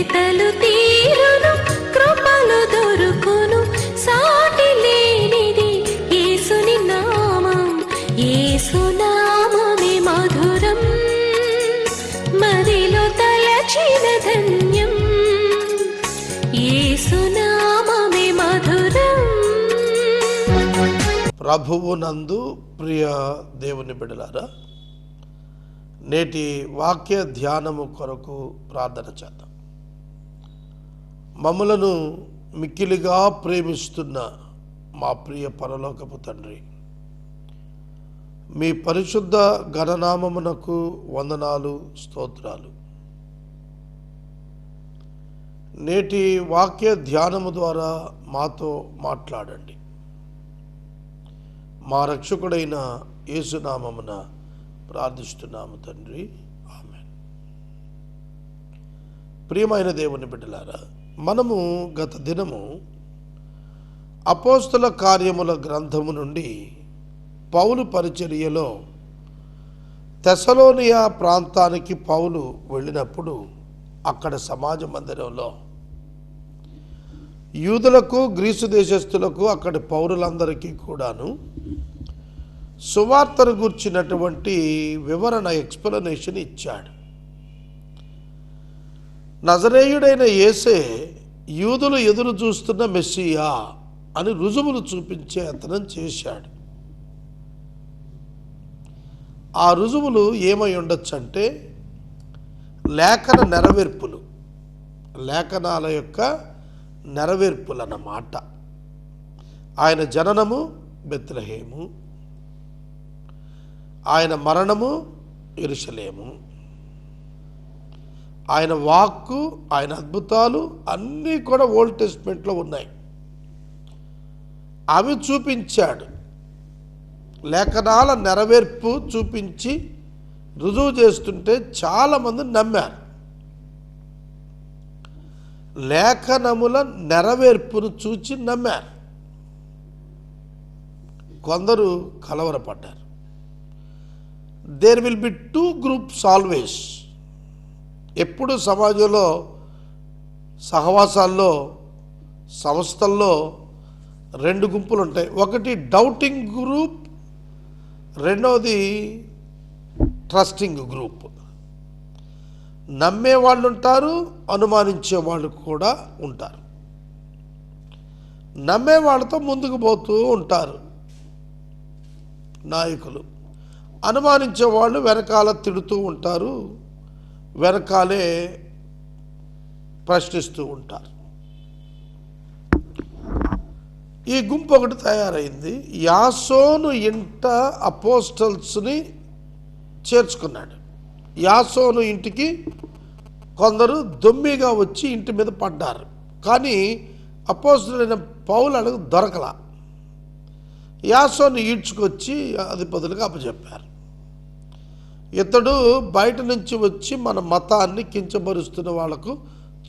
వెతలు తీరును, కృపలు దొరుకును, సాటి లేనిది యేసుని నామం. యేసునామమే మధురం, మదిలో తలచిన ధన్యం. యేసునామమే మధురం. ప్రభువునందు ప్రియ దేవుని బిడ్డలారా, నేటి వాక్య ధ్యానము కొరకు ప్రార్థన చేద్దాం. మమ్ములను మిక్కిలిగా ప్రేమిస్తున్న మా ప్రియ పరలోకపు తండ్రి, మీ పరిశుద్ధ ఘననామమునకు వందనాలు, స్తోత్రాలు. నేటి వాక్య ధ్యానము ద్వారా మాతో మాట్లాడండి. మా రక్షకుడైన యేసునామమున ప్రార్థిస్తున్నాము తండ్రి, ఆమేన్. ప్రియమైన దేవుని బిడ్డలారా, మనము గత దినము అపోస్తల కార్యముల గ్రంథము నుండి పౌలు పరిచర్యలో తెసలోనియ ప్రాంతానికి పౌలు వెళ్ళినప్పుడు అక్కడ సమాజ మందిరంలో యూదులకు, గ్రీసు దేశస్థులకు, అక్కడి పౌరులందరికీ కూడాను సువార్తను గూర్చినటువంటి వివరణ, ఎక్స్ప్లెనేషన్ ఇచ్చాడు. నజరేయుడైన యేసే యూదులు ఎదురు చూస్తున్న మెస్సియా అని రుజువులు చూపించే యత్నం చేశాడు. ఆ రుజువులు ఏమై ఉండొచ్చంటే లేఖన నెరవేర్పులు, లేఖనాల యొక్క నెరవేర్పులు అన్నమాట. ఆయన జననము బెత్లెహేము, ఆయన మరణము యెరూషలేము, ఆయన వాక్కు, ఆయన అద్భుతాలు అన్నీ కూడా ఓల్డ్ టెస్ట్మెంట్లో ఉన్నాయి. అవి చూపించాడు. లేఖనాల నెరవేర్పు చూపించి రుజువు చేస్తుంటే చాలామంది నమ్మారు. లేఖనముల నెరవేర్పును చూచి నమ్మారు. కొందరు కలవరపడ్డారు. There will be two groups always. ఎప్పుడు సమాజంలో, సహవాసాల్లో, సంస్థల్లో రెండు గుంపులు ఉంటాయి. ఒకటి డౌటింగ్ గ్రూప్, రెండవది ట్రస్టింగ్ గ్రూప్. నమ్మే వాళ్ళు ఉంటారు, అనుమానించే వాళ్ళు కూడా ఉంటారు. నమ్మే వాళ్ళతో ముందుకు పోతూ ఉంటారు నాయకులు. అనుమానించే వాళ్ళు వెనకాల తిడుతూ ఉంటారు, వెనకాలే ప్రశ్నిస్తూ ఉంటారు. ఈ గుంపు ఒకటి తయారైంది. యాసోను ఇంట అపోస్టల్స్ని చేర్చుకున్నాడు. యాసోను ఇంటికి కొందరు దొమ్మిగా వచ్చి ఇంటి మీద పడ్డారు. కానీ అపోస్తలుడైన పౌలు దొరకల. యాసోను ఈడ్చుకొచ్చి అధిపతులకు అప్పచెప్పారు. ఇతడు బయట నుంచి వచ్చి మన మతాన్ని కించపరుస్తున్న వాళ్లకు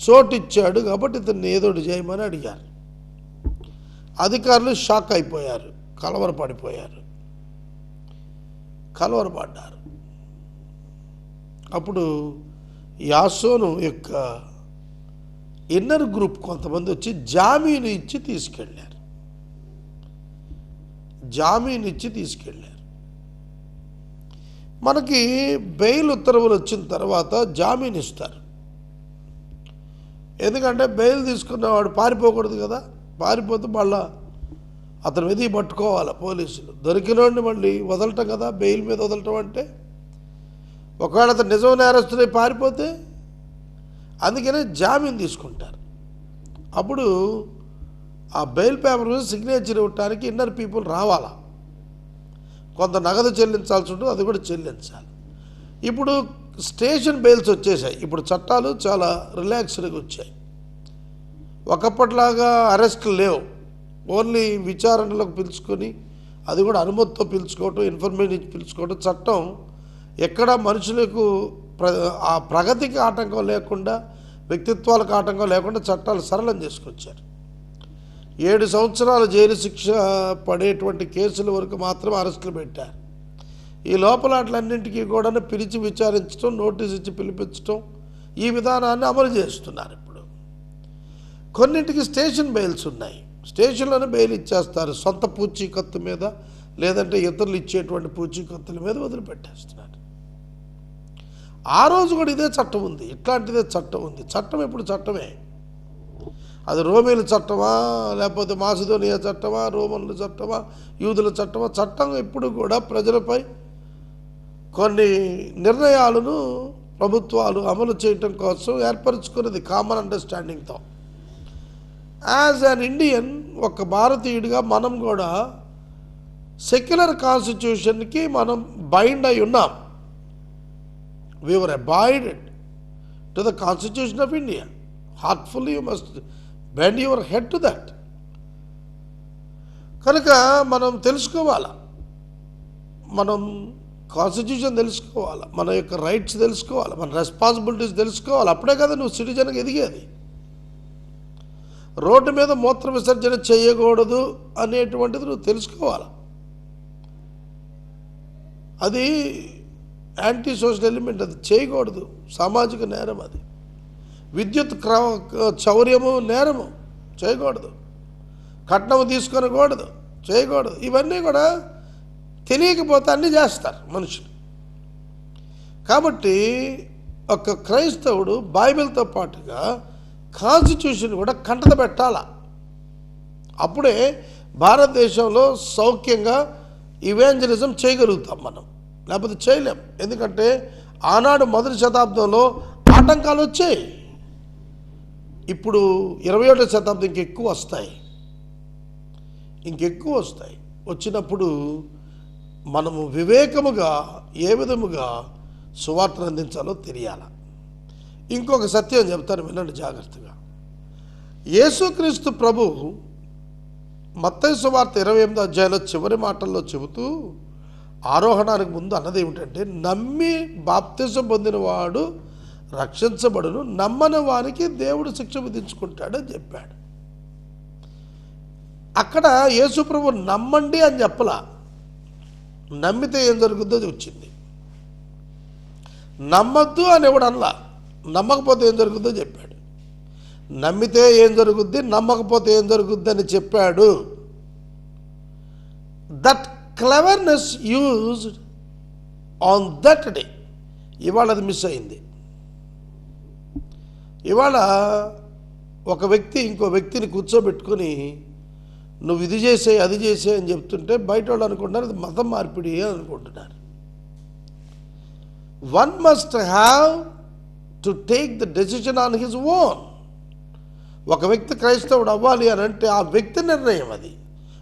చోటిచ్చాడు కాబట్టి ఇతన్ని ఏదోటి చేయమని అడిగారు. అధికారులు షాక్ అయిపోయారు, కలవరపడిపోయారు, కలవరపడ్డారు. అప్పుడు యాసోను యొక్క ఇన్నర్ గ్రూప్ కొంతమంది వచ్చి జామీను ఇచ్చి తీసుకెళ్ళారు. జామీను ఇచ్చి తీసుకెళ్ళారు. మనకి బెయిల్ ఉత్తర్వులు వచ్చిన తర్వాత జామీన్ ఇస్తారు. ఎందుకంటే బెయిల్ తీసుకున్నవాడు పారిపోకూడదు కదా. పారిపోతే మళ్ళా అతను వెతికి పట్టుకోవాలి పోలీసులు. దొరికినోడిని మళ్ళీ వదలటం కదా, బెయిల్ మీద వదలటం అంటే. ఒకవేళ అతను నిజం నేరస్తుడై పారిపోతే, అందుకనే జామీన్ తీసుకుంటారు. అప్పుడు ఆ బెయిల్ పేపర్ మీద సిగ్నేచర్ ఇవ్వటానికి ఇన్నర్ పీపుల్ రావాలా. కొంత నగదు చెల్లించాల్సి ఉంటుంది, అది కూడా చెల్లించాలి. ఇప్పుడు స్టేషన్ బెయిల్స్ వచ్చేసాయి. ఇప్పుడు చట్టాలు చాలా రిలాక్స్డ్గా వచ్చాయి. ఒకప్పటిలాగా అరెస్టులు లేవు. ఓన్లీ విచారణలకు పిలుచుకొని, అది కూడా అనుమతితో పిలుచుకోవటం, ఇన్ఫర్మేషన్ ఇచ్చి పిలుచుకోవటం. చట్టం ఎక్కడ మనుషులకు ఆ ప్రగతికి ఆటంకం లేకుండా, వ్యక్తిత్వాలకు ఆటంకం లేకుండా చట్టాలు సరళం చేసుకొచ్చారు. 7 సంవత్సరాల జైలు శిక్ష పడేటువంటి కేసుల వరకు మాత్రమే అరెస్టులు పెట్టారు. ఈ లోపలాట్లన్నింటికీ కూడా పిలిచి విచారించడం, నోటీస్ ఇచ్చి పిలిపించడం, ఈ విధానాన్ని అమలు చేస్తున్నారు ఇప్పుడు. కొన్నింటికి స్టేషన్ బెయిల్స్ ఉన్నాయి. స్టేషన్లోనే బెయిల్ ఇచ్చేస్తారు, సొంత పూచీకత్తు మీద లేదంటే ఇతరులు ఇచ్చేటువంటి పూచీకత్తుల మీద వదిలిపెట్టేస్తున్నారు. ఆ రోజు కూడా ఇదే చట్టం ఉంది, ఇట్లాంటిదే చట్టం ఉంది. చట్టం ఎప్పుడు చట్టమే. అది రోమీల చట్టమా లేకపోతే మాసిదోనియా చట్టమా, రోమన్ల చట్టమా, యూదుల చట్టమా, చట్టం ఎప్పుడు కూడా ప్రజలపై కొన్ని నిర్ణయాలను ప్రభుత్వాలు అమలు చేయటం కోసం ఏర్పరచుకున్నది కామన్ అండర్స్టాండింగ్తో. యాజ్ అన్ ఇండియన్, ఒక భారతీయుడిగా మనం కూడా సెక్యులర్ కాన్స్టిట్యూషన్కి మనం బైండ్ అయి ఉన్నాం. We were abided to the Constitution of India. Heartfully you must bend your head to that. కనుక మనం తెలుసుకోవాలా, మనం కాన్స్టిట్యూషన్ తెలుసుకోవాలి, మన యొక్క రైట్స్ తెలుసుకోవాలి, మన రెస్పాన్సిబిలిటీస్ తెలుసుకోవాలి. అప్పుడే కదా నువ్వు సిటిజన్గా ఎదిగేది. రోడ్డు మీద మూత్ర విసర్జన చేయకూడదు అనేటువంటిది నువ్వు తెలుసుకోవాలి. అది యాంటీ సోషల్ ఎలిమెంట్, అది చేయకూడదు, సామాజిక నేరం. అది విద్యుత్ చౌర్యము నేరము, చేయకూడదు. కట్నము తీసుకొనకూడదు, చేయకూడదు. ఇవన్నీ కూడా తెలియకపోతే అన్నీ చేస్తారు మనుషులు. కాబట్టి ఒక క్రైస్తవుడు బైబిల్తో పాటుగా కాన్స్టిట్యూషన్ కూడా కంటత పెట్టాల. అప్పుడే భారతదేశంలో సౌఖ్యంగా ఇవాంజలిజం చేయగలుగుతాం మనం, లేకపోతే చేయలేం. ఎందుకంటే ఆనాడు మొదటి శతాబ్దంలో ఆటంకాలు వచ్చాయి. ఇప్పుడు 21వ శతాబ్దం ఇంకెక్కువ వస్తాయి. వచ్చినప్పుడు మనము వివేకముగా ఏ విధముగా సువార్తను అందించాలో తెలియాల. ఇంకొక సత్యం చెప్తాను, వినండి జాగ్రత్తగా. యేసుక్రీస్తు ప్రభు మత్తయి సువార్త 28వ అధ్యాయంలో చివరి మాటల్లో చెబుతూ ఆరోహణానికి ముందు అన్నది ఏమిటంటే, నమ్మి బాప్తిసం పొందినవాడు రక్షించబడును, నమ్మని వారికి దేవుడు శిక్ష విధించుకుంటాడని చెప్పాడు. అక్కడ యేసు ప్రభు నమ్మండి అని చెప్పలా, నమ్మితే ఏం జరుగుద్దో వచ్చింది. నమ్మద్దు అని ఎవడు అనలా, నమ్మకపోతే ఏం జరుగుద్దో చెప్పాడు. నమ్మితే ఏం జరుగుద్ది, నమ్మకపోతే ఏం జరుగుద్ది అని చెప్పాడు. That cleverness used on that day. ఇవాళ అది మిస్ అయింది. ఇవాళ ఒక వ్యక్తి ఇంకో వ్యక్తిని కూర్చోబెట్టుకొని నువ్వు ఇది చేసే అది చేసే అని చెప్తుంటే బయట వాళ్ళు అనుకుంటున్నారు అది మతం మార్పిడి అని అనుకుంటున్నారు. One must have to take the decision on his own. ఒక వ్యక్తి క్రైస్తవుడు అవ్వాలి అని అంటే ఆ వ్యక్తి నిర్ణయం అది.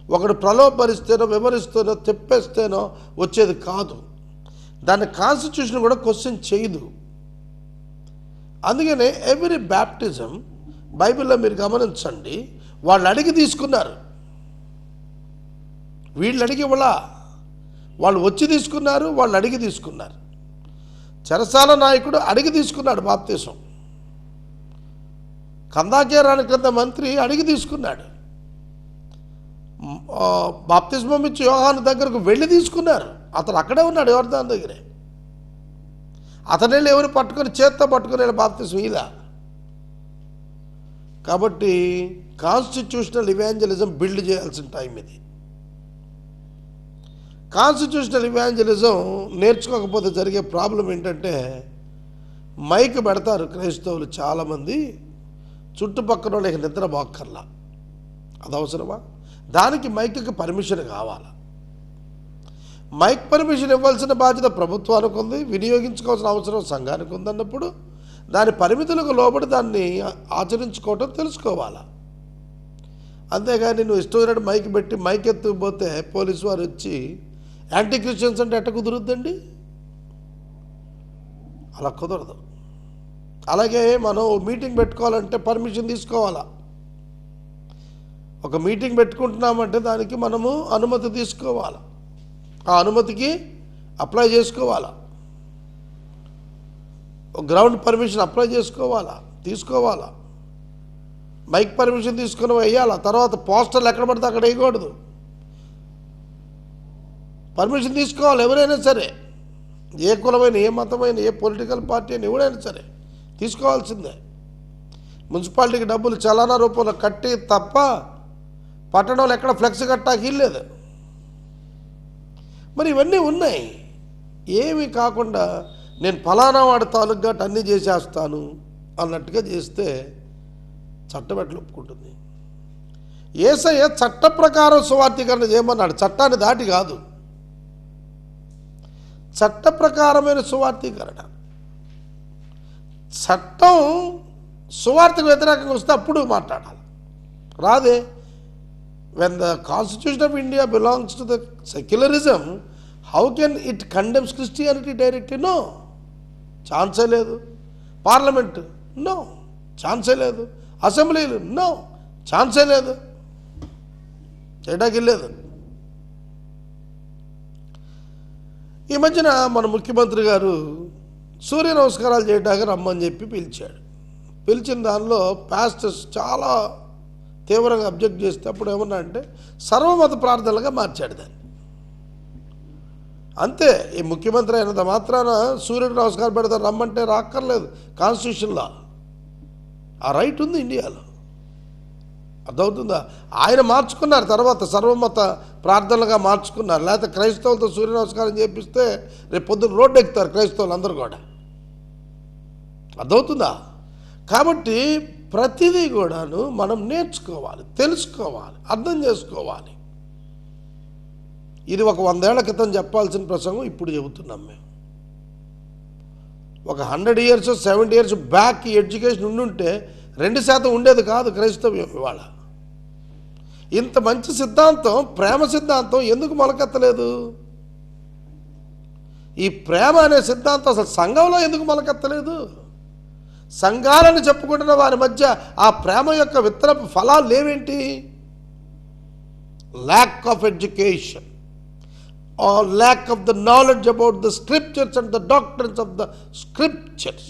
ఒకడు ప్రలోభపరిస్తేనో వివరిస్తేనో తెప్పేస్తేనో వచ్చేది కాదు. దాన్ని కాన్స్టిట్యూషన్ కూడా క్వశ్చన్ చేయదు. అందుకనే ఎవ్రీ బ్యాప్టిజం బైబిల్లో మీరు గమనించండి, వాళ్ళు అడిగి తీసుకున్నారు, వీళ్ళు అడిగి ఇవ్వలా, వాళ్ళు వచ్చి తీసుకున్నారు, వాళ్ళు అడిగి తీసుకున్నారు. చెరసాల నాయకుడు అడిగి తీసుకున్నాడు బాప్తిసం. కందాకే రాని క్రింద మంత్రి అడిగి తీసుకున్నాడు. బాప్తిస్మం ఇచ్చి యోహాను దగ్గరకు వెళ్ళి తీసుకున్నారు. అతను అక్కడే ఉన్నాడు యోర్దాను దగ్గరే. అతనే ఎవరు పట్టుకొని చేత్తో పట్టుకుని బాప్తిస్మం ఇలా. కాబట్టి కాన్స్టిట్యూషనల్ ఇవాంజలిజం బిల్డ్ చేయాల్సిన టైం ఇది. కాన్స్టిట్యూషనల్ ఇవాంజలిజం నేర్చుకోకపోతే జరిగే ప్రాబ్లం ఏంటంటే, మైక్ పెడతారు క్రైస్తవులు చాలామంది, చుట్టుపక్కల వాళ్ళకి నిద్ర బాక్కర్లా. అది అవసరమా? దానికి మైక్కి పర్మిషన్ కావాలి. మైక్ పర్మిషన్ ఇవ్వాల్సిన బాధ్యత ప్రభుత్వానికి ఉంది, వినియోగించుకోవాల్సిన అవసరం సంఘానికి ఉందన్నప్పుడు దాని పరిమితులకు లోబడి దాన్ని ఆచరించుకోవటం తెలుసుకోవాలి. అంతేగాని నువ్వు ఇష్టమైనట్టు మైక్ పెట్టి మైక్ ఎత్తుకుపోతే పోలీసు వారు వచ్చి యాంటీ క్రిస్టియన్స్ అంటే ఎట్ట కుదురుద్దండి? అలా కుదరదు. అలాగే మనం మీటింగ్ పెట్టుకోవాలంటే పర్మిషన్ తీసుకోవాలా. ఒక మీటింగ్ పెట్టుకుంటున్నామంటే దానికి మనము అనుమతి తీసుకోవాలి. ఆ అనుమతికి అప్లై చేసుకోవాలా. ఒక గ్రౌండ్ పర్మిషన్ అప్లై తీసుకోవాలా. మైక్ పర్మిషన్ తీసుకుని వేయాలా. తర్వాత పోస్టర్లు ఎక్కడ పడితే అక్కడ వేయకూడదు. పర్మిషన్ తీసుకోవాలి ఎవరైనా సరే, ఏ కులమైన, ఏ మతమైన, ఏ పొలిటికల్ పార్టీ అని ఎవరైనా సరే తీసుకోవాల్సిందే. మున్సిపాలిటీకి డబ్బులు చలానా రూపంలో కట్టి తప్ప పట్టణంలో ఎక్కడ ఫ్లెక్స్ కట్టాకి లేదు. మరి ఇవన్నీ ఉన్నాయి. ఏమీ కాకుండా నేను ఫలానా వాడి తాలూకు అన్నీ చేసేస్తాను అన్నట్టుగా చేస్తే చట్టం ఎట్లా ఒప్పుకుంటుంది? యేసయ్య చట్ట ప్రకారం సువార్తీకరణ చేయమన్నాడు, చట్టాన్ని దాటి కాదు. చట్ట ప్రకారమైన సువార్తీకరణ. చట్టం సువార్తకు వ్యతిరేకంగా వస్తే అప్పుడు మాట్లాడాలి, రాదే. When the constitution of India belongs to the secularism, how can it condemns Christianity directly? No, ఛాన్సే లేదు. పార్లమెంట్ నో, ఛాన్సే లేదు. అసెంబ్లీలు నో, ఛాన్సే లేదు, చేయడానికి లేదు. ఈ మధ్యన మన ముఖ్యమంత్రి గారు సూర్య నమస్కారాలు చేయడానికి రమ్మని చెప్పి పిలిచాడు. పిలిచిన దానిలో పాస్టర్స్ చాలా తీవ్రంగా అబ్జెక్ట్ చేస్తే అప్పుడు ఏమన్నా అంటే సర్వమత ప్రార్థనలుగా మార్చాడు దాన్ని. అంతే. ఈ ముఖ్యమంత్రి అయినంత మాత్రాన సూర్యుడికి నమస్కారం పెడతారు, రమ్మంటే రాక్కర్లేదు. కాన్స్టిట్యూషన్లో ఆ రైట్ ఉంది ఇండియాలో, అర్థమవుతుందా? ఆయన మార్చుకున్నారు, తర్వాత సర్వమత ప్రార్థనలుగా మార్చుకున్నారు. లేకపోతే క్రైస్తవులతో సూర్య నమస్కారం చేపిస్తే రేపు పొద్దున్న రోడ్డు ఎక్కుతారు క్రైస్తవులు అందరూ కూడా, అర్థమవుతుందా? కాబట్టి ప్రతిదీ కూడాను మనం నేర్చుకోవాలి, తెలుసుకోవాలి, అర్థం చేసుకోవాలి. ఇది ఒక 100 ఏళ్ల క్రితం చెప్పాల్సిన ప్రసంగం ఇప్పుడు చెబుతున్నాం మేము. ఒక 100 years 70 years బ్యాక్ ఎడ్యుకేషన్ ఉండుంటే 2% ఉండేది కాదు క్రైస్తవ్యం. ఇవాళ ఇంత మంచి సిద్ధాంతం, ప్రేమ సిద్ధాంతం ఎందుకు మొలకెత్తలేదు? ఈ ప్రేమ అనే సిద్ధాంతం అసలు సంఘంలో ఎందుకు మొలకెత్తలేదు? సంఘాలను చెప్పుకుంటున్న వారి మధ్య ఆ ప్రేమ యొక్క విత్తనపు ఫలాలు లేవేంటి? Lack of education or lack of the knowledge about the scriptures and the doctrines of the scriptures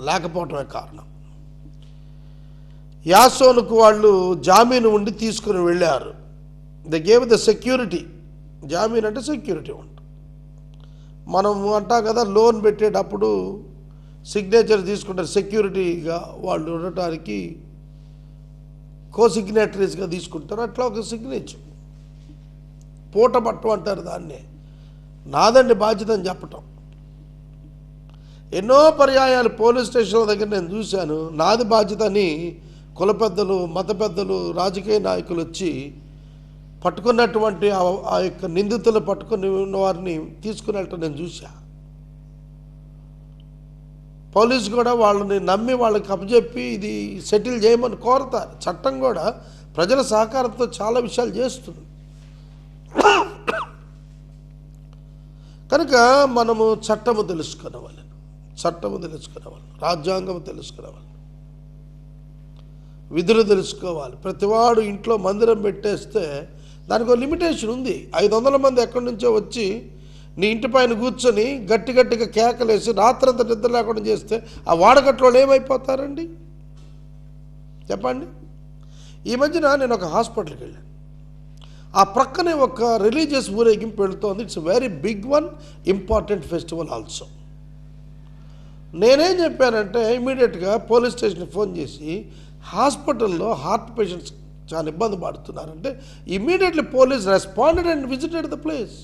లేకపోవటమే కారణం. యాసోనుకు వాళ్ళు జామీను ఉండి తీసుకుని వెళ్ళారు. They gave the security. జామీన్ అంటే సెక్యూరిటీ ఉంటుంది. మనం అంటాం కదా, లోన్ పెట్టేటప్పుడు సిగ్నేచర్ తీసుకుంటారు, సెక్యూరిటీగా వాళ్ళు ఉండటానికి కో సిగ్నేటరీస్గా తీసుకుంటారు. అట్లా ఒక సిగ్నేచర్ పూట పట్టు అంటారు దాన్ని. నాదండి బాధ్యత అని చెప్పటం. ఎన్నో పర్యాయాలు పోలీస్ స్టేషన్ల దగ్గర నేను చూశాను, నాది బాధ్యత అని కుల పెద్దలు, మత పెద్దలు, రాజకీయ నాయకులు వచ్చి పట్టుకున్నటువంటి ఆ యొక్క నిందితులు పట్టుకుని ఉన్న వారిని తీసుకుని వెళ్ళటం నేను చూశా. పోలీసు కూడా వాళ్ళని నమ్మి వాళ్ళకి అప్పచెప్పి ఇది సెటిల్ చేయమని కోరతారు. చట్టం కూడా ప్రజల సహకారంతో చాలా విషయాలు చేస్తుంది. కనుక మనము చట్టము తెలుసుకునేవాళ్ళం, రాజ్యాంగము తెలుసుకునేవాళ్ళం, విధులు తెలుసుకోవాలి. ప్రతివాడు ఇంట్లో మందిరం పెట్టేస్తే దానికి ఒక లిమిటేషన్ ఉంది. 500 మంది ఎక్కడి నుంచో వచ్చి నీ ఇంటి పైన కూర్చొని గట్టిగా కేకలేసి రాత్రంతా నిద్ర లేకుండా చేస్తే ఆ వాడకట్లో ఏమైపోతారండి చెప్పండి? ఈ మధ్యన నేను ఒక హాస్పిటల్కి వెళ్ళాను. ఆ ప్రక్కనే ఒక రిలీజియస్ ఊరేగింపు వెళుతోంది. It's very big one, important festival also. నేనేం చెప్పానంటే ఇమీడియట్గా పోలీస్ స్టేషన్కి ఫోన్ చేసి, హాస్పిటల్లో హార్ట్ పేషెంట్స్ చాలా ఇబ్బంది పడుతున్నారంటే immediately police responded and visited the place.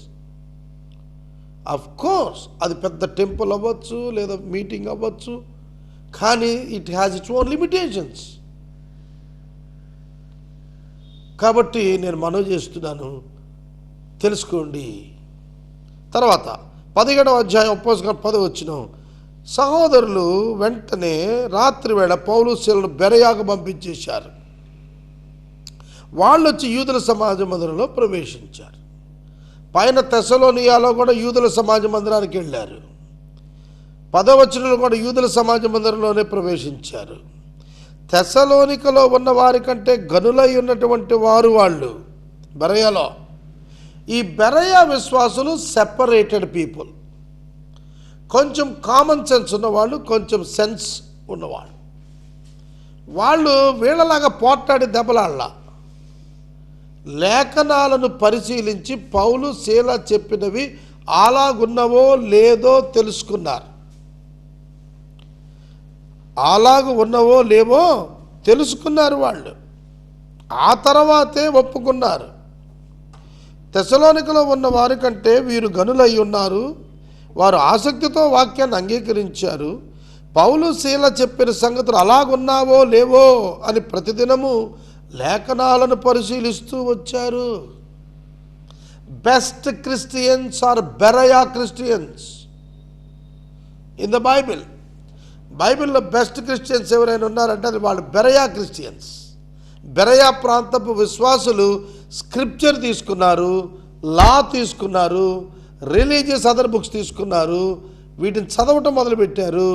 Of course అది పెద్ద టెంపుల్ అవ్వచ్చు లేదా మీటింగ్ అవ్వచ్చు, కానీ it has its own limitations. కాబట్టి నేను మనవి చేస్తున్నాను, తెలుసుకోండి. తర్వాత 17వ అధ్యాయం ఉపవాసం 10 వచనం, సహోదరులు వెంటనే రాత్రి వేళ పౌలు శీలను బెరయాకు పంపించేశారు. వాళ్ళు వచ్చి యూదుల సమాజ మందిరంలో ప్రవేశించారు. పైన తెస్సలోనియాలో కూడా యూదుల సమాజ మందిరానికి వెళ్ళారు. 10వ వచనంలో కూడా యూదుల సమాజ మందిరంలోనే ప్రవేశించారు. తెస్సలోనికలో ఉన్న వారి కంటే గనులై ఉన్నటువంటి వాళ్ళు బెరయలో. ఈ బెరయ విశ్వాసులు సెపరేటెడ్ పీపుల్, కొంచెం కామన్ సెన్స్ ఉన్నవాళ్ళు, కొంచెం సెన్స్ ఉన్నవాళ్ళు. వాళ్ళు వీళ్ళలాగా పోట్లాడి దెబ్బలాడలా. లేఖనాలను పరిశీలించి పౌలు శీల చెప్పినవి అలాగున్నవో లేదో తెలుసుకున్నారు. అలాగూ ఉన్నవో లేవో తెలుసుకున్నారు వాళ్ళు. ఆ తర్వాతే ఒప్పుకున్నారు. తెస్సలోనికలో ఉన్న వారి కంటే వీరు గనులై ఉన్నారు. వారు ఆసక్తితో వాక్యాన్ని అంగీకరించారు. పౌలు శీల చెప్పిన సంగతులు అలాగున్నావో లేవో అని ప్రతిదినము లేఖనాలను పరిశీలిస్తూ వచ్చారు. Best Christians are Berea Christians in the Bible. బైబిల్లో బెస్ట్ క్రిస్టియన్స్ ఎవరైనా ఉన్నారంటే అది వాళ్ళు బెరయా క్రిస్టియన్స్. బెరయా ప్రాంతపు విశ్వాసులు స్క్రిప్చర్ తీసుకున్నారు, లా తీసుకున్నారు, రిలీజియస్ అదర్ బుక్స్ తీసుకున్నారు. వీటిని చదవటం మొదలుపెట్టారు.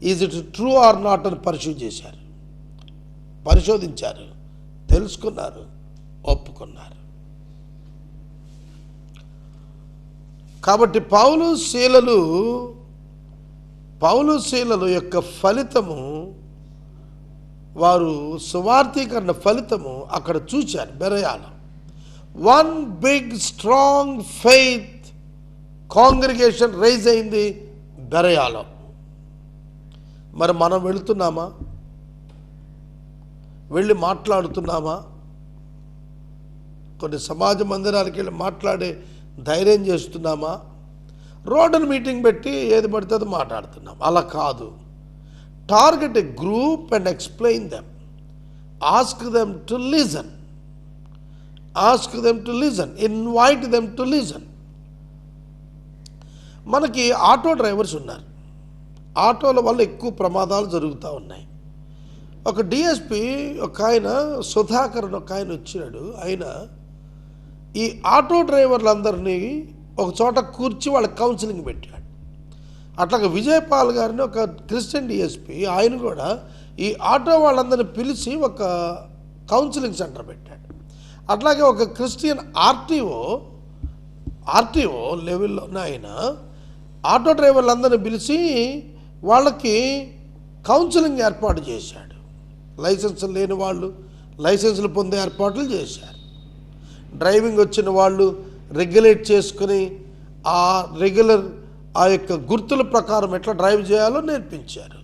Is it true or not అని పరిశోధించారు, తెలుసుకున్నారు, ఒప్పుకున్నారు. కాబట్టి పౌలు శీలలు యొక్క ఫలితము, వారు సువార్థీకరణ ఫలితము అక్కడ చూశారు బెరయాలో. One big strong faith congregation rise అయింది బెరయాలో. మరి మనం వెళుతున్నామా? వెళ్ళి మాట్లాడుతున్నామా? కొన్ని సమాజ మందిరానికి వెళ్ళి మాట్లాడే ధైర్యం చేస్తున్నామా? రోడ్డును మీటింగ్ పెట్టి ఏది పడితే అది మాట్లాడుతున్నాం. అలా కాదు. Target a group and explain them. Ask them to listen. Invite them to listen. మనకి ఆటో డ్రైవర్స్ ఉన్నారు. ఆటోల వల్ల ఎక్కువ ప్రమాదాలు జరుగుతూ ఉన్నాయి. ఒక డిఎస్పి ఒక ఆయన సుధాకర్ ఒక ఆయన వచ్చినాడు. ఆయన ఈ ఆటో డ్రైవర్లందరినీ ఒక చోట కూర్చి వాళ్ళకి కౌన్సిలింగ్ పెట్టాడు. అట్లాగే విజయపాల్ గారిని ఒక క్రిస్టియన్ డిఎస్పి, ఆయన కూడా ఈ ఆటో వాళ్ళందరినీ పిలిచి ఒక కౌన్సిలింగ్ సెంటర్ పెట్టాడు. అట్లాగే ఒక క్రిస్టియన్ ఆర్టీఓ లెవెల్లోనే ఆయన ఆటో డ్రైవర్లందరినీ పిలిచి వాళ్ళకి కౌన్సిలింగ్ ఏర్పాటు చేశాడు. లైసెన్స్ లేని వాళ్ళు లైసెన్సులు పొందే ఏర్పాట్లు చేశారు. డ్రైవింగ్ వచ్చిన వాళ్ళు రెగ్యులేట్ చేసుకుని ఆ యొక్క గుర్తుల ప్రకారం ఎట్లా డ్రైవ్ చేయాలో నేర్పించారు.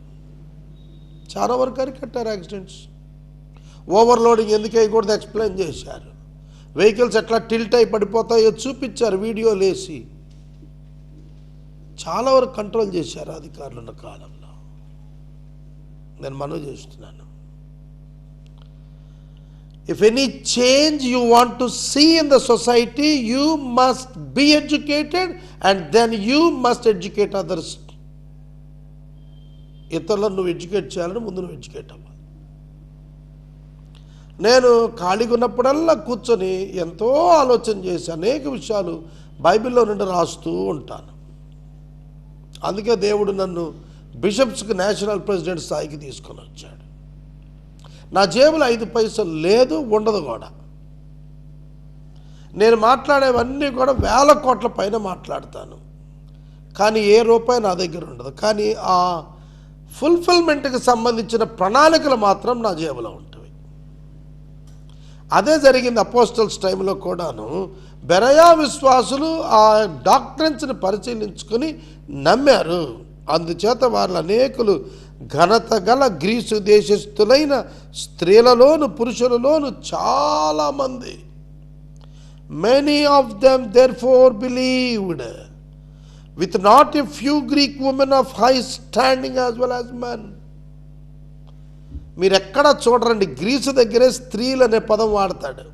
చాలా వరకు అరికట్టారు యాక్సిడెంట్స్. ఓవర్లోడింగ్ ఎందుకు వేయకూడదు ఎక్స్ప్లెయిన్ చేశారు. వెహికల్స్ ఎట్లా టిల్ట్ అయి పడిపోతాయో చూపించారు వీడియోలు వేసి. చాలా వరకు కంట్రోల్ చేశారు అధికారులు ఉన్న కాలంలో. నేను మనవి చేస్తున్నాను. If any change you want to see in the society, you must be educated and then you must educate others. ఇతరులను నువ్వు ఎడ్యుకేట్ చేయాలని ముందు నువ్వు ఎడ్యుకేట్ అవ్వాలి. నేను ఖాళీగా ఉన్నప్పుడల్లా కూర్చొని ఎంతో ఆలోచన చేసి అనేక విషయాలు బైబిల్లో నుండి రాస్తూ ఉంటాను. అందుకే దేవుడు నన్ను బిషప్స్కి నేషనల్ ప్రెసిడెంట్ స్థాయికి తీసుకొని వచ్చాడు. నా జేబులో 5 పైసలు లేదు, ఉండదు కూడా. నేను మాట్లాడేవన్నీ కూడా వేల కోట్ల పైన మాట్లాడతాను, కానీ ఏ రూపాయి నా దగ్గర ఉండదు. కానీ ఆ ఫుల్ఫిల్మెంట్కి సంబంధించిన ప్రణాళికలు మాత్రం నా జేబులో ఉంటాయి. అదే జరిగింది అపోస్టల్స్ టైంలో కూడాను. బెరయా విశ్వాసులు ఆ డాక్ట్రిన్స్ని పరిశీలించుకొని నమ్మారు. అందుచేత వాళ్ళు అనేకులు ఘనత గల గ్రీసు దేశస్థులైన స్త్రీలలోను పురుషులలోను చాలామంది, many of them therefore believed, with not a few Greek women of high standing as well as men. మీరు ఎక్కడ చూడరండి, గ్రీసు దగ్గరే స్త్రీలు అనే పదం వాడతాడు.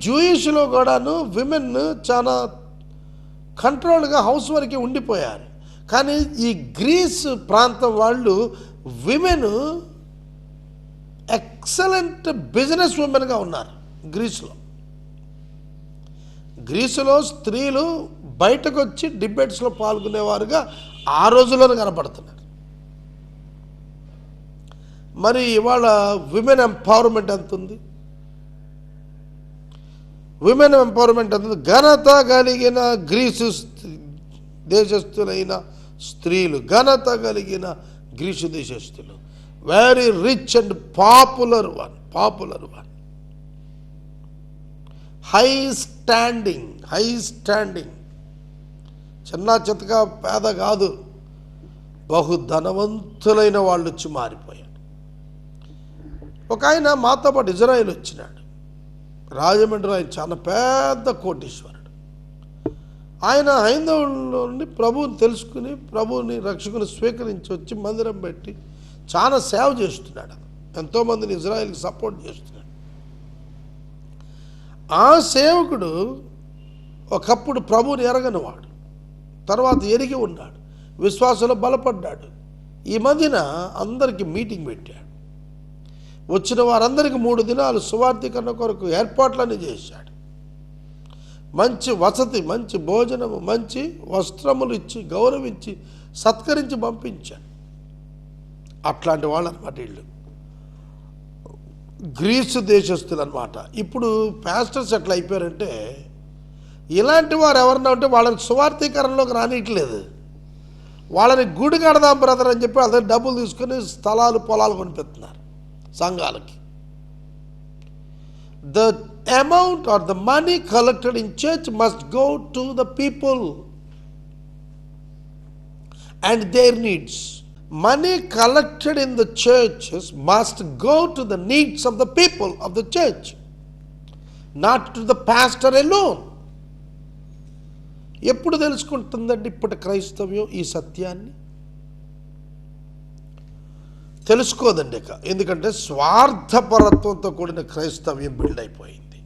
జూయిష్లో కూడాను విమెన్ చాలా కంట్రోల్గా హౌస్ వరకే ఉండిపోయారు. కానీ ఈ గ్రీస్ ప్రాంతం వాళ్ళు విమెన్ ఎక్సలెంట్ బిజినెస్ ఉమెన్గా ఉన్నారు. గ్రీసులో స్త్రీలు బయటకు వచ్చి డిబేట్స్లో పాల్గొనేవారుగా ఆ రోజుల్లోనే కనపడుతున్నారు. మరి ఇవాళ విమెన్ ఎంపవర్మెంట్ ఎంత ఉంది? విమెన్ ఎంపవర్మెంట్ ఎంత ఉంది? ఘనత కలిగిన గ్రీసు దేశస్థులైన స్త్రీలు, ఘనత కలిగిన గ్రీసు దేశస్థులు, very rich and popular one, high standing, చిన్న చితక పేద కాదు, బహుధనవంతులైన వాళ్ళు వచ్చి మారిపోయారు. ఒక ఆయన మాతో పాటు ఇజ్రాయెల్ వచ్చినాడు. రాజమండ్రిలో ఆయన చాలా పెద్ద కోటీశ్వరుడు. ఆయన హైందవుల్లో నుండి ప్రభువుని తెలుసుకుని ప్రభువుని రక్షకుని స్వీకరించి వచ్చి మందిరం పెట్టి చాలా సేవ చేస్తున్నాడు. ఎంతోమందిని ఇజ్రాయెల్కి సపోర్ట్ చేస్తున్నాడు. ఆ సేవకుడు ఒకప్పుడు ప్రభువుని ఎరగనివాడు, తర్వాత ఎరిగి ఉన్నాడు, విశ్వాసంలో బలపడ్డాడు. ఈ మధ్యన అందరికీ మీటింగ్ పెట్టాడు. వచ్చిన వారందరికీ 3 దినాలు సువార్థీకరణ కొరకు ఏర్పాట్లన్నీ చేశాడు. మంచి వసతి, మంచి భోజనము, మంచి వస్త్రములు ఇచ్చి గౌరవించి సత్కరించి పంపించాడు. అట్లాంటి వాళ్ళు అనమాట వీళ్ళు, గ్రీసు దేశస్తులు అనమాట. ఇప్పుడు పాస్టర్స్ ఎట్లా అయిపోయారంటే, ఇలాంటి వారు ఎవరన్నా ఉంటే వాళ్ళని సువార్థీకరణలోకి రానియట్లేదు. వాళ్ళని గుడి కడదాం బ్రదర్ అని చెప్పి అదే డబ్బులు తీసుకుని స్థలాలు పొలాలు కొనిపెడుతున్నారు సంఘాలకి. The amount or the money collected in church must go to the people and their needs. Money collected in the churches must go to the needs of the people of the church, not to the pastor alone. ఎప్పుడు తెలుసుకుంటుందండి ఇప్పటి క్రైస్తవ్యం ఈ సత్యాన్ని? తెలుసుకోదండి ఇక. ఎందుకంటే స్వార్థపరత్వంతో కూడిన క్రైస్తవ్యం build అయిపోయింది.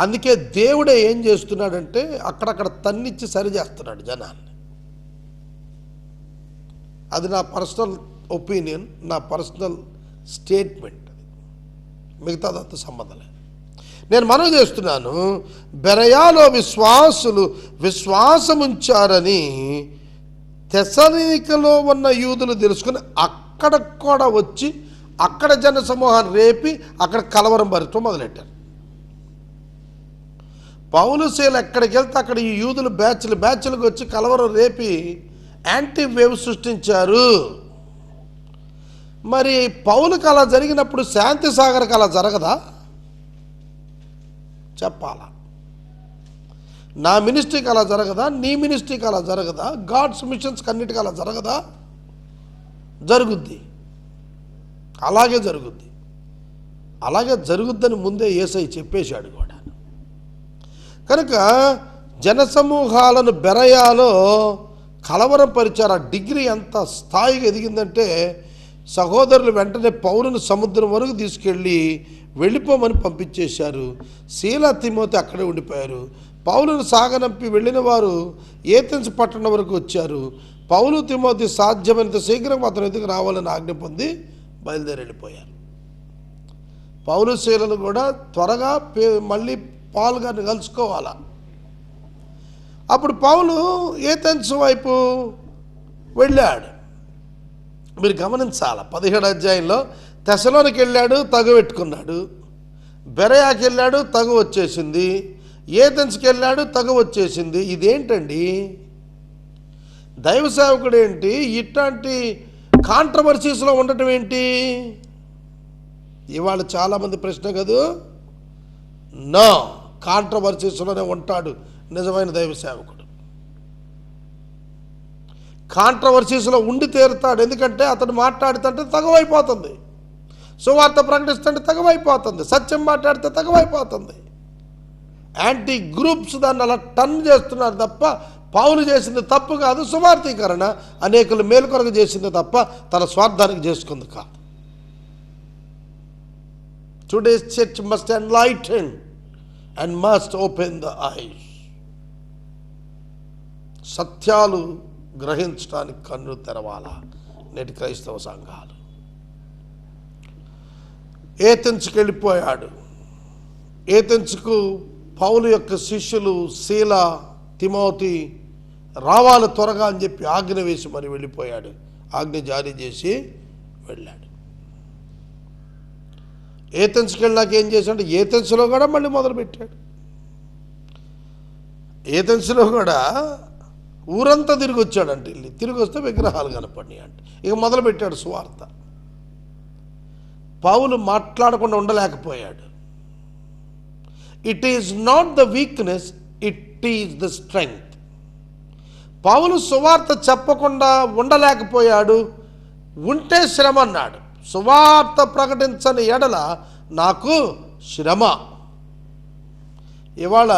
అందుకే దేవుడే ఏం చేస్తున్నాడంటే అక్కడక్కడ తన్నిచ్చి సరి చేస్తున్నాడు జనాన్ని. అది నా పర్సనల్ ఒపీనియన్, నా పర్సనల్ స్టేట్మెంట్. మిగతాదంతా సంబంధం లేదు. నేను మనవి చేస్తున్నాను, బెరయాలో విశ్వాసులు విశ్వాసముంచారని తెస్సలోనికలో ఉన్న యూదులు తెలుసుకుని అక్కడ కూడా వచ్చి అక్కడ జన సమూహాన్ని రేపి అక్కడ కలవరం భరించడం మొదలెట్టారు. పౌలు శీల ఎక్కడికి వెళ్తే అక్కడ ఈ యూదులు బ్యాచ్లకు వచ్చి కలవరం రేపి యాంటీ వేవ్ సృష్టించారు. మరి పౌలుకి అలా జరిగినప్పుడు శాంతి సాగర్కి అలా జరగదా? చెప్పాలా? నా మినిస్ట్రీకి అలా జరగదా? నీ మినిస్ట్రీకి అలా జరగదా? గాడ్స్ మిషన్స్కి అన్నిటికీ అలా జరగదా? జరుగుద్ది, అలాగే జరుగుద్ది. అలాగే జరుగుద్దని ముందే యేసయ్య చెప్పేశాడు కూడా. కనుక జనసమూహాలను బెరయాలో కలవరం పరిచారు. ఆ డిగ్రీ ఎంత స్థాయికి ఎదిగిందంటే సహోదరులు వెంటనే పౌలును సముద్రం వరకు తీసుకెళ్ళి వెళ్ళిపోమని పంపించేశారు. శీల తిమోతి అక్కడే ఉండిపోయారు. పౌలును సాగనంపి వెళ్ళిన వారు ఏథెన్స్ పట్టణం వరకు వచ్చారు. పౌలు తిమోతి సాధ్యమైనంత శీఘ్రం అతని ఎదుగు రావాలని ఆజ్ఞ పొంది బయలుదేరి వెళ్ళిపోయారు. పౌలు శీలను కూడా త్వరగా మళ్ళీ పాల్ గారిని కలుసుకోవాలా. అప్పుడు పౌలు ఏథెన్స్ వైపు వెళ్ళాడు. మీరు గమనించాల, 17వ అధ్యాయంలో తెస్సలోనికి వెళ్ళాడు, తగు పెట్టుకున్నాడు. బెరయాకి వెళ్ళాడు, తగు వచ్చేసింది. ఏథెన్స్కి వెళ్ళాడు, తగు వచ్చేసింది. ఇదేంటండి? దైవ సేవకుడు ఏంటి ఇట్లాంటి కాంట్రవర్సీస్లో ఉండటం ఏంటి? ఇవాళ చాలామంది ప్రశ్న కదూ. నో, కాంట్రవర్సీస్లోనే ఉంటాడు నిజమైన దైవ సేవకుడు. కాంట్రవర్సీస్లో ఉండి తీరుతాడు. ఎందుకంటే అతడు మాట్లాడుతుంటే తగువైపోతుంది, సువార్త ప్రకటిస్తుంటే తగువైపోతుంది, సత్యం మాట్లాడితే తగువైపోతుంది. యాంటీ గ్రూప్స్ దాన్ని అలా టర్న్ చేస్తున్నారు తప్ప పౌలు చేసింది తప్పు కాదు. సువార్థీకరణ అనేకులు మేలు కొరకు చేసింది తప్ప తన స్వార్థానికి చేసుకుంది కాదు. Today's church must enlighten and must open the ice. సత్యాలు గ్రహించడానికి కన్ను తెరవాలా నేటి క్రైస్తవ సంఘాలు. ఏథెన్స్కి వెళ్ళిపోయాడు. ఏథెన్స్కు పౌలు యొక్క శిష్యులు శీల తిమోతి రావాలి త్వరగా అని చెప్పి ఆజ్ఞ వేసి మరి వెళ్ళిపోయాడు. ఆజ్ఞ జారీ చేసి వెళ్ళాడు. ఏథెన్స్కి వెళ్ళాక ఏం చేశాడు? ఏథెన్స్లో కూడా మళ్ళీ మొదలుపెట్టాడు. ఏథెన్స్లో కూడా ఊరంతా తిరిగి వచ్చాడంటే, వెళ్ళి తిరిగి వస్తే విగ్రహాలు కనపడినాయి అంటే ఇక మొదలుపెట్టాడు సువార్త. పౌలు మాట్లాడకుండా ఉండలేకపోయాడు. It is not the weakness, it is the strength. పౌలు సువార్త చెప్పకుండా ఉండలేకపోయాడు. ఉంటే శ్రమ అన్నాడు. సువార్త ప్రకటించని ఎడల నాకు శ్రమ. ఇవాళ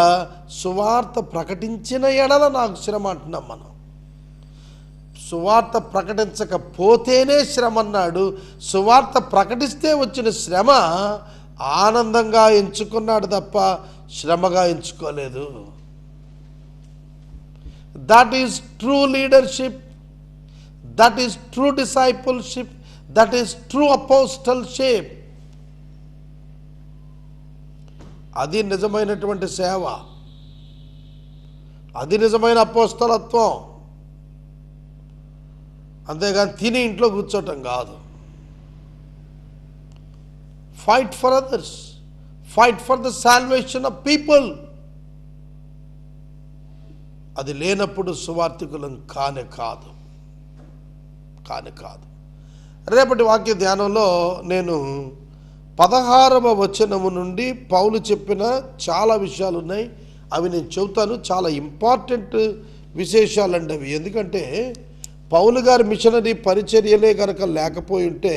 సువార్త ప్రకటించిన ఎడల నాకు శ్రమ అంటున్నాం మనం. సువార్త ప్రకటించకపోతేనే శ్రమ అన్నాడు. సువార్త ప్రకటిస్తే వచ్చిన శ్రమ ఆనందంగా ఎంచుకున్నాడు తప్ప శ్రమగా ఎంచుకోలేదు. That is true leadership, that is true discipleship, that is true apostleship. అది నిజమైనటువంటి సేవ, అది నిజమైన అపోస్తలత్వం. అంతేగాని తిని ఇంట్లో కూర్చోటం కాదు. Fight for others, fight for the salvation of people. అది లేనప్పుడు సువార్థికులం కానే కాదు. రేపటి వాక్య ధ్యానంలో నేను 16వ వచనము నుండి పౌలు చెప్పిన చాలా విషయాలు ఉన్నాయి. అవి నేను చెబుతాను. చాలా ఇంపార్టెంట్ విశేషాలండి అవి. ఎందుకంటే పౌలు గారి మిషనరీ పరిచర్యలే కనుక లేకపోయి ఉంటే,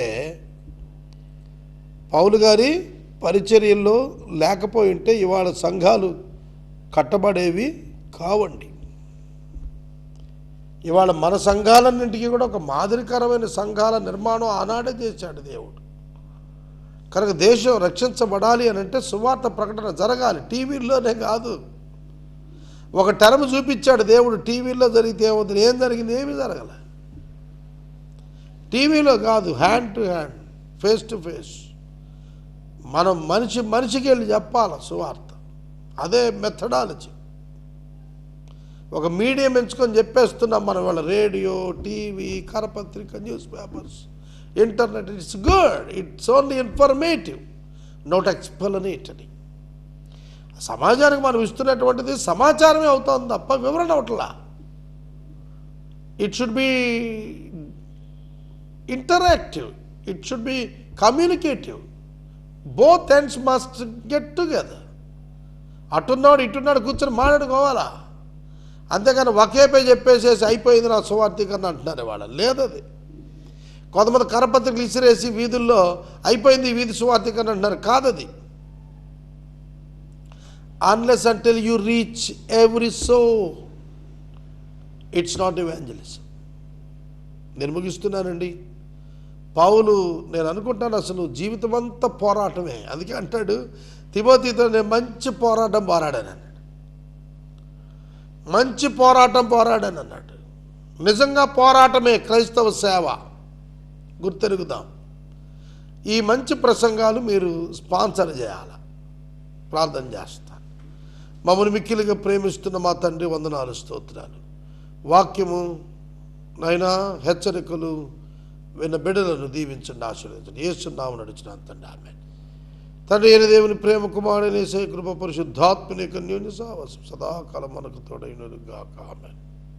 పౌలు గారి పరిచర్యల్లో లేకపోయి ఉంటే ఇవాళ సంఘాలు కట్టబడేవి కావండి. ఇవాళ మన సంఘాలన్నింటికీ కూడా ఒక మాదిరికరమైన సంఘాల నిర్మాణం ఆనాడే చేశాడు దేవుడు. కనుక దేశం రక్షించబడాలి అని అంటే సువార్త ప్రకటన జరగాలి. టీవీల్లోనే కాదు. ఒక టర్మ్ చూపించాడు దేవుడు. టీవీలో జరిగితే ఏమవుతుంది, ఏం జరిగింది, ఏమీ జరగలే. టీవీలో కాదు, hand to hand, face to face. మనం మనిషికి వెళ్ళి చెప్పాలి సువార్త. అదే మెథడాలజీ. ఒక మీడియం ఎంచుకొని చెప్పేస్తున్నాం మనం. వాళ్ళ రేడియో, టీవీ, కరపత్రిక, newspapers, internet. It's good, it's only informative, not explanatory. సమాజానికి మనం ఇస్తున్నటువంటిది సమాచారమే అవుతుంది తప్ప వివరణ అవట్లా. It should be interactive, it should be communicative. Both ends must get together. అటున్నాడు ఇటున్నాడు కూర్చొని మాట్లాడుకోవాలా. అంతేగాని ఒకేపై చెప్పేసేసి అయిపోయింది నా సువార్థీకరణ అంటున్నారు వాళ్ళ. లేదది. కొంతమంది కరపత్రికలు ఇసిరేసి వీధుల్లో అయిపోయింది వీధి సువార్థీకరణ అంటున్నారు. కాదది. Unless until you reach every soul, it's not evangelism. నేను ముగిస్తున్నానండి. పౌలు, నేను అనుకుంటాను అసలు జీవితం అంతా పోరాటమే. అందుకే అంటాడు తిమోతితో, నేను మంచి పోరాటం పోరాడాను, మంచి పోరాటం పోరాడాను అన్నాడు. నిజంగా పోరాటమే క్రైస్తవ సేవ. గుర్తెరుగుదాం. ఈ మంచి ప్రసంగాలు మీరు స్పాన్సర్ చేయాలి. ప్రార్థన చేస్తాను. మమ్మల్ని మిక్కిలిగా ప్రేమిస్తున్న మా తండ్రి, వందనాలు, స్తోత్రాలు. వాక్యము నైనా హెచ్చరికలు విన్న బిడ్డలను దీవించండి, ఆశీర్వదించండి. యేసునామమున నడుచున్నాను తండ్రి, ఆమేన్. తండ్రి అయిన దేవుని ప్రేమ, కుమారుని యేసు కృప, పరిశుద్ధాత్మని యొక్క అన్యోన్య సహవాసం సదాకాలం మనకు తోడైనది గాక. ఆమేన్.